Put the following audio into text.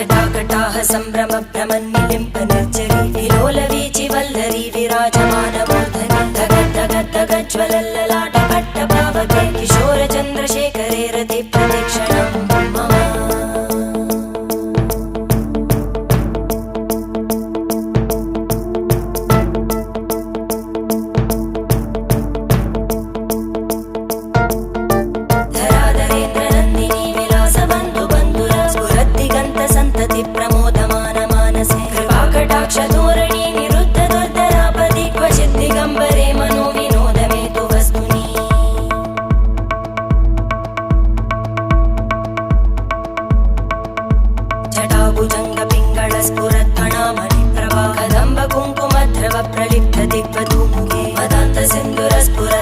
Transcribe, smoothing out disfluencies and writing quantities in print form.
जटाकटाह सम्भ्रम भ्रमन्निलिम्प निर्जरी विलोलवीचि वल्लरी विराजमानमूर्धनि धगद्धगद्धगज्ज्वलल्ललाट पट्टपावके किशोर चन्द्रशेखरे रति प्रतीक्षणं मम धोरणी निरुद्ध दुर्धरापदि क्वचित् दिगम्बरे मनो विनोदमेतु वस्तुनि जटाभुजङ्ग पिङ्गळ स्फुरत्फणामणिप्रभा कदम्ब कुङ्कुमद्रव प्रलिप्त दिग्वधूमुखे मदान्त सिन्धुर स्फुर